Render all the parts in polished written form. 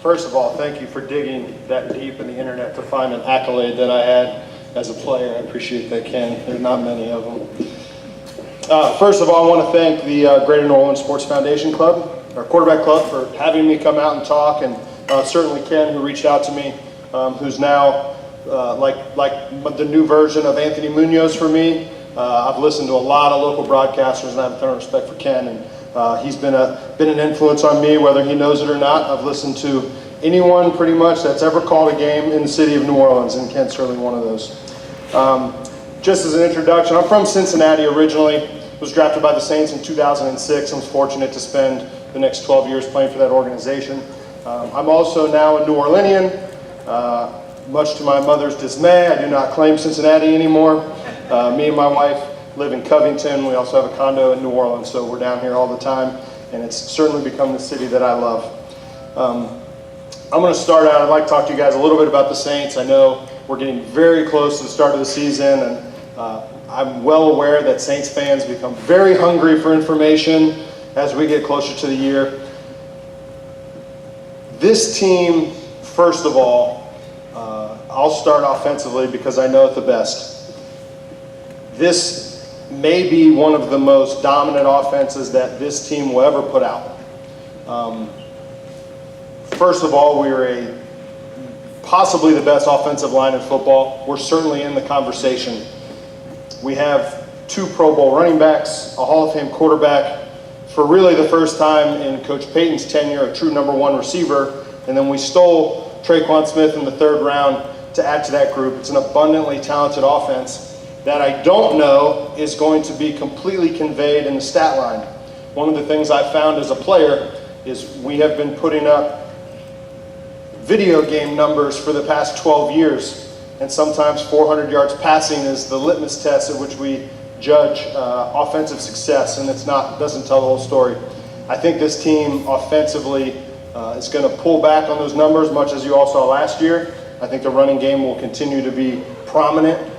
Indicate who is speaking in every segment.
Speaker 1: First of all, thank you for digging that deep in the internet to find an accolade that I had as a player. I appreciate that, Ken. There's not many of them. First of all, I want to thank the Greater New Orleans Sports Foundation Club, our quarterback club, for having me come out and talk, and certainly Ken, who reached out to me, who's now like the new version of Anthony Munoz for me. I've listened to a lot of local broadcasters, and I have a ton of respect for Ken, and he's been an influence on me, whether he knows it or not. I've listened to anyone pretty much that's ever called a game in the city of New Orleans, and Ken's certainly one of those. Just as an introduction, I'm from Cincinnati originally. Was drafted by the Saints in 2006. I was fortunate to spend the next 12 years playing for that organization. I'm also now a New Orleanian. Much to my mother's dismay, I do not claim Cincinnati anymore. Me and my wife live in Covington. We also have a condo in New Orleans, so we're down here all the time, and it's certainly become the city that I love. I'm going to start out, I'd like to talk to you guys a little bit about the Saints. I know we're getting very close to the start of the season, and I'm well aware that Saints fans become very hungry for information as we get closer to the year. This team, first of all, I'll start offensively because I know it the best. This may be one of the most dominant offenses that this team will ever put out. First of all, we're possibly the best offensive line in football. We're certainly in the conversation. We have 2 Pro Bowl running backs, a Hall of Fame quarterback, for really the first time in Coach Payton's tenure, a true number 1 receiver, and then we stole Traquan Smith in the 3rd round to add to that group. It's an abundantly talented offense that I don't know is going to be completely conveyed in the stat line. One of the things I found as a player is we have been putting up video game numbers for the past 12 years. And sometimes 400 yards passing is the litmus test at which we judge offensive success, and doesn't tell the whole story. I think this team offensively is going to pull back on those numbers, much as you all saw last year. I think the running game will continue to be prominent,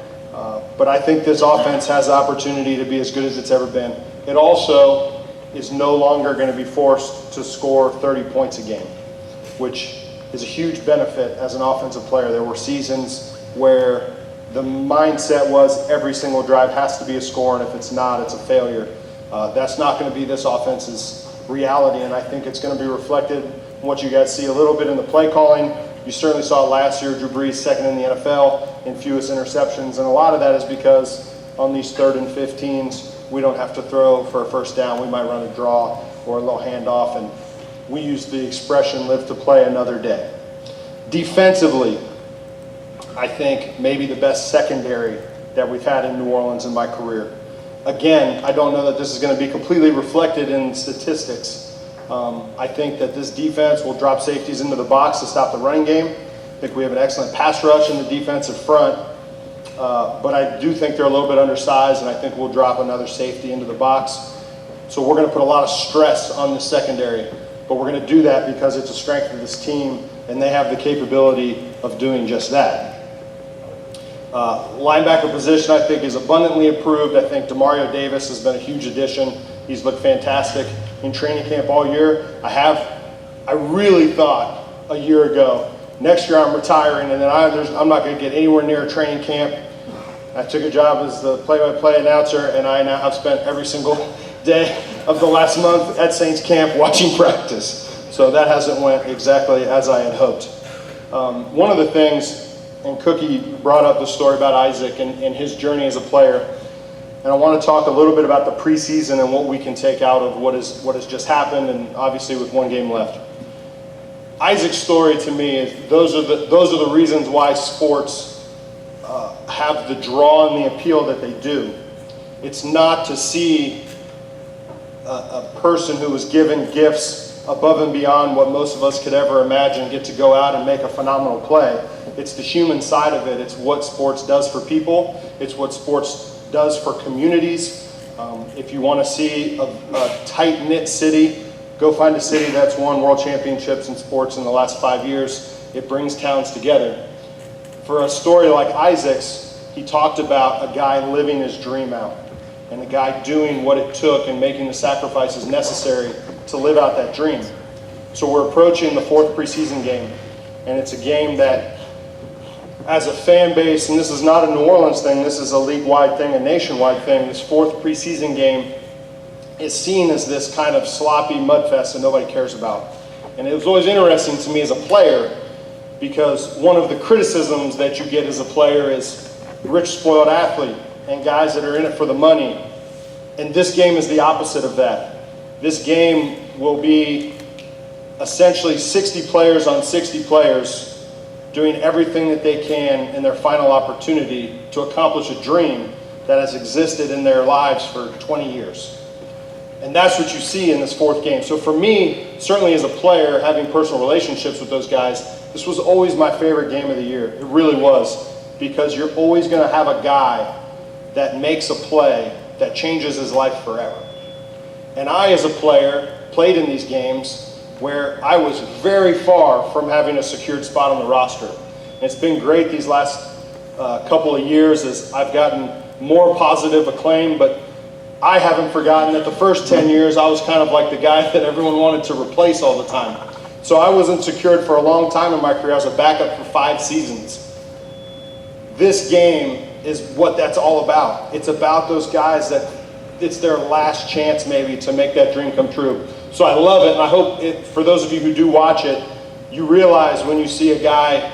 Speaker 1: but I think this offense has the opportunity to be as good as it's ever been. It also is no longer going to be forced to score 30 points a game, which is a huge benefit as an offensive player. There were seasons where the mindset was every single drive has to be a score, and if it's not, it's a failure. That's not going to be this offense's reality, and I think it's going to be reflected in what you guys see a little bit in the play calling. You certainly saw last year Drew Brees second in the NFL in fewest interceptions, and a lot of that is because on these 3rd and 15s, we don't have to throw for a first down. We might run a draw or a little handoff, and we use the expression live to play another day. Defensively, I think maybe the best secondary that we've had in New Orleans in my career. Again, I don't know that this is going to be completely reflected in statistics. I think that this defense will drop safeties into the box to stop the running game. I think we have an excellent pass rush in the defensive front, but I do think they're a little bit undersized, and I think we'll drop another safety into the box. So we're going to put a lot of stress on the secondary, but we're going to do that because it's a strength of this team, and they have the capability of doing just that. Linebacker position, I think, is abundantly improved. I think Demario Davis has been a huge addition. He's looked fantastic in training camp all year. I really thought a year ago, next year I'm retiring, and then I'm not going to get anywhere near a training camp. I took a job as the play-by-play announcer, and I now have spent every single day of the last month at Saints camp watching practice. So that hasn't went exactly as I had hoped. One of the things, and Cookie brought up the story about Isaac and his journey as a player. And I want to talk a little bit about the preseason and what we can take out of what has just happened, and obviously with 1 game left. Isaac's story to me is those are the reasons why sports have the draw and the appeal that they do. It's not to see a person who was given gifts above and beyond what most of us could ever imagine get to go out and make a phenomenal play. It's the human side of it. It's what sports does for people. It's what sports does for communities. If you want to see a tight-knit city, go find a city that's won world championships in sports in the last 5 years. It brings towns together. For a story like Isaac's, he talked about a guy living his dream out and a guy doing what it took and making the sacrifices necessary to live out that dream. So we're approaching the 4th preseason game, and it's a game that, as a fan base, and this is not a New Orleans thing, this is a league-wide thing, a nationwide thing, this 4th preseason game is seen as this kind of sloppy mudfest that nobody cares about. And it was always interesting to me as a player, because one of the criticisms that you get as a player is rich, spoiled athlete and guys that are in it for the money. And this game is the opposite of that. This game will be essentially 60 players on 60 players doing everything that they can in their final opportunity to accomplish a dream that has existed in their lives for 20 years. And that's what you see in this 4th game. So for me, certainly as a player, having personal relationships with those guys, this was always my favorite game of the year. It really was, because you're always going to have a guy that makes a play that changes his life forever. And I, as a player, played in these games where I was very far from having a secured spot on the roster. And it's been great these last couple of years as I've gotten more positive acclaim, but I haven't forgotten that the first 10 years I was kind of like the guy that everyone wanted to replace all the time. So I wasn't secured for a long time in my career. I was a backup for 5 seasons. This game is what that's all about. It's about those guys that it's their last chance maybe to make that dream come true. So I love it, and I hope for those of you who do watch it, you realize when you see a guy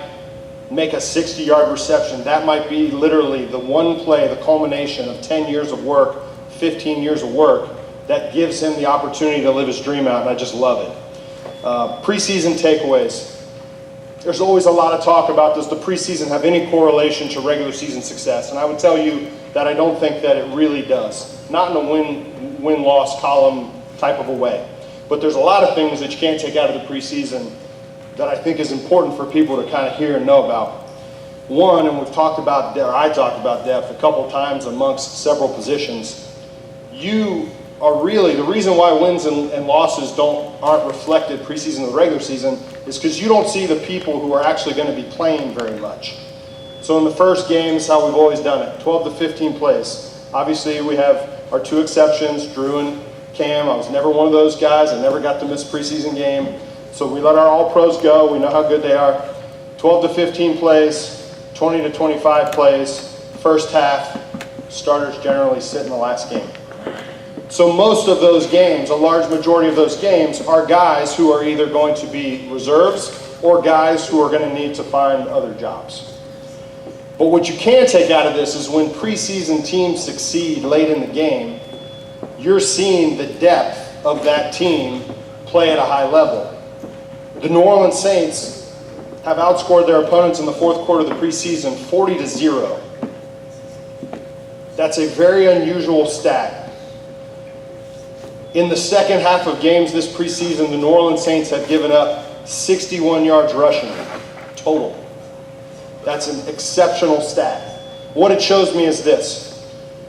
Speaker 1: make a 60-yard reception, that might be literally the one play, the culmination of 10 years of work, 15 years of work, that gives him the opportunity to live his dream out, and I just love it. Preseason takeaways. There's always a lot of talk about, does the preseason have any correlation to regular season success? And I would tell you that I don't think that it really does. Not in a win-loss column type of a way. But there's a lot of things that you can't take out of the preseason that I think is important for people to kind of hear and know about. One, and we've talked about, or I talked about depth a couple times amongst several positions, you are really, the reason why wins and losses aren't reflected preseason or regular season is because you don't see the people who are actually going to be playing very much. So in the first game, is how we've always done it, 12 to 15 plays. Obviously, we have our 2 exceptions, Drew and Cam. I was never one of those guys. I never got to miss a preseason game. So we let our all-pros go. We know how good they are. 12 to 15 plays, 20 to 25 plays. First half, starters generally sit in the last game. So most of those games, a large majority of those games, are guys who are either going to be reserves or guys who are going to need to find other jobs. But what you can take out of this is when preseason teams succeed late in the game, you're seeing the depth of that team play at a high level. The New Orleans Saints have outscored their opponents in the 4th quarter of the preseason 40-0. That's a very unusual stat. In the second half of games this preseason, the New Orleans Saints have given up 61 yards rushing total. That's an exceptional stat. What it shows me is this.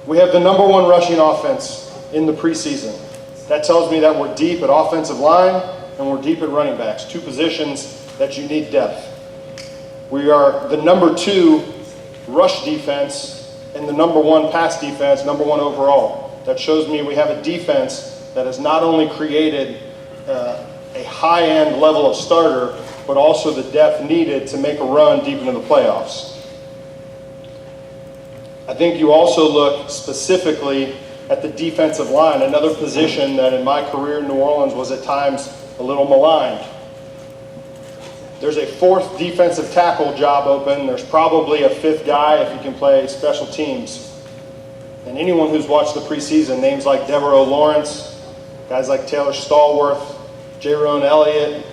Speaker 1: We have the number 1 rushing offense in the preseason. That tells me that we're deep at offensive line and we're deep at running backs, 2 positions that you need depth. We are the number 2 rush defense and the number 1 pass defense, number 1 overall. That shows me we have a defense that has not only created a high-end level of starter, but also the depth needed to make a run deep into the playoffs. I think you also look specifically at the defensive line, another position that in my career in New Orleans was at times a little maligned. There's a 4th defensive tackle job open. There's probably a 5th guy if you can play special teams. And anyone who's watched the preseason, names like Devereaux Lawrence, guys like Taylor Stallworth, Jaron Elliott,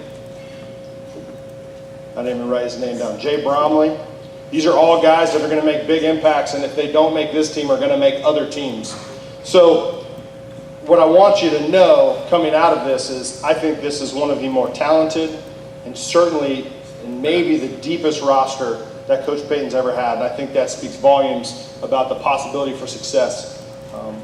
Speaker 1: I didn't even write his name down, Jay Bromley. These are all guys that are going to make big impacts, and if they don't make this team, are going to make other teams. So what I want you to know coming out of this is I think this is one of the more talented and certainly and maybe the deepest roster that Coach Payton's ever had, and I think that speaks volumes about the possibility for success.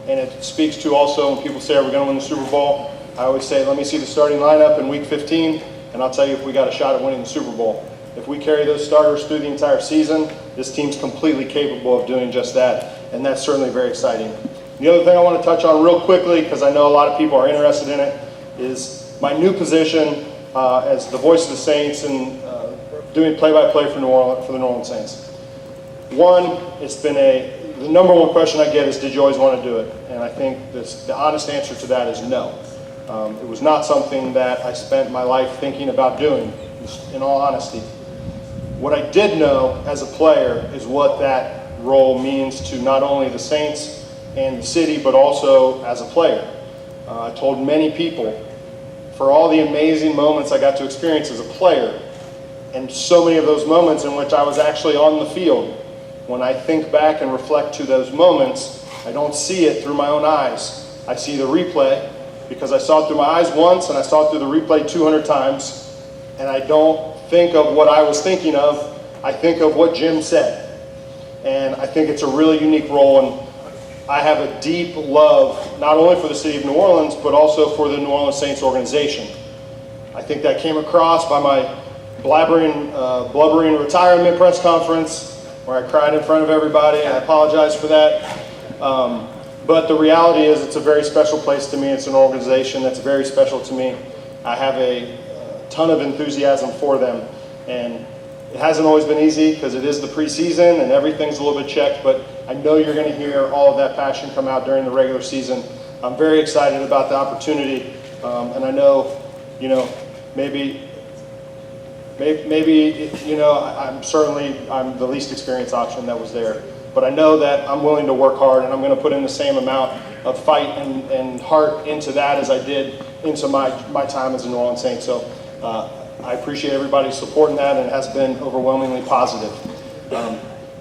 Speaker 1: And it speaks to also when people say, are we going to win the Super Bowl? I always say, let me see the starting lineup in Week 15, and I'll tell you if we got a shot at winning the Super Bowl. If we carry those starters through the entire season, this team's completely capable of doing just that, and that's certainly very exciting. The other thing I want to touch on real quickly, because I know a lot of people are interested in it, is my new position as the voice of the Saints and doing play-by-play for the New Orleans Saints. One, it's been the number one question I get is, did you always want to do it? And I think the honest answer to that is no. It was not something that I spent my life thinking about doing, in all honesty. What I did know as a player is what that role means to not only the Saints and the city, but also as a player. I told many people, for all the amazing moments I got to experience as a player, and so many of those moments in which I was actually on the field, when I think back and reflect to those moments, I don't see it through my own eyes. I see the replay, because I saw it through my eyes once, and I saw it through the replay 200 times, and I don't think of what I was thinking of. I think of what Jim said. And I think it's a really unique role, and I have a deep love, not only for the city of New Orleans, but also for the New Orleans Saints organization. I think that came across by my blubbering retirement press conference, where I cried in front of everybody. I apologize for that. But the reality is, it's a very special place to me. It's an organization that's very special to me. I have a ton of enthusiasm for them. And it hasn't always been easy, because it is the preseason and everything's a little bit checked, but I know you're going to hear all of that passion come out during the regular season. I'm very excited about the opportunity, and I know, maybe, I'm the least experienced option that was there, but I know that I'm willing to work hard, and I'm going to put in the same amount of fight and heart into that as I did into my time as a New Orleans Saint. So I appreciate everybody supporting that, and it has been overwhelmingly positive.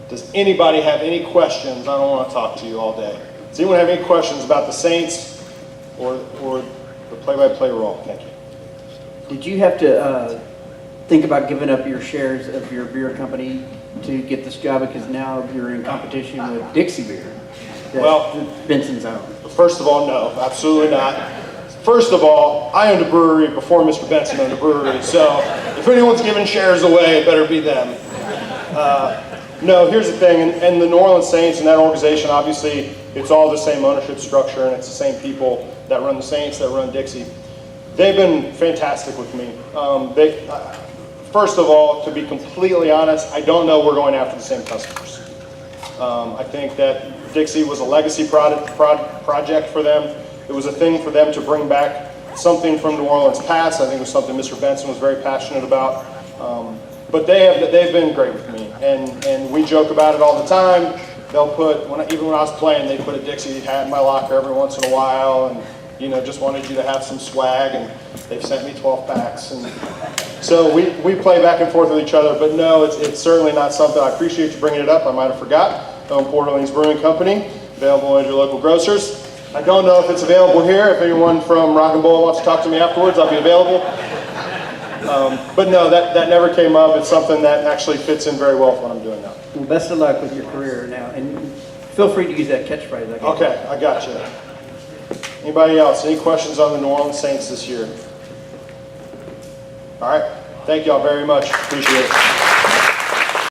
Speaker 1: Does anybody have any questions? I don't want to talk to you all day. Does anyone have any questions about the Saints or the play-by-play role? Thank you.
Speaker 2: Did you have to think about giving up your shares of your beer company to get this job, because now you're in competition with Dixie Beer, Benson's own?
Speaker 1: First of all, no, absolutely not. First of all, I owned a brewery before Mr. Benson owned a brewery, so if anyone's giving shares away, it better be them. No, here's the thing, and the New Orleans Saints and that organization, obviously, it's all the same ownership structure, and it's the same people that run the Saints, that run Dixie. They've been fantastic with me. First of all, to be completely honest, I don't know we're going after the same customers. I think that Dixie was a legacy project for them. It was a thing for them to bring back something from New Orleans past. I think it was something Mr. Benson was very passionate about. But they've been great with me, and we joke about it all the time. They'll put, even when I was playing, they put a Dixie hat in my locker every once in a while, and just wanted you to have some swag, and they've sent me 12 packs. And so we play back and forth with each other, but no, it's certainly not something. I appreciate you bringing it up. I might have forgot. I own Port Orleans Brewing Company, available at your local grocers. I don't know if it's available here. If anyone from Rock and Bowl wants to talk to me afterwards, I'll be available. But no, that never came up. It's something that actually fits in very well with what I'm doing now.
Speaker 2: Well, best of luck with your career now, and feel free to use that catchphrase.
Speaker 1: Okay, I got you. Anybody else? Any questions on the New Orleans Saints this year? All right. Thank you all very much. Appreciate it.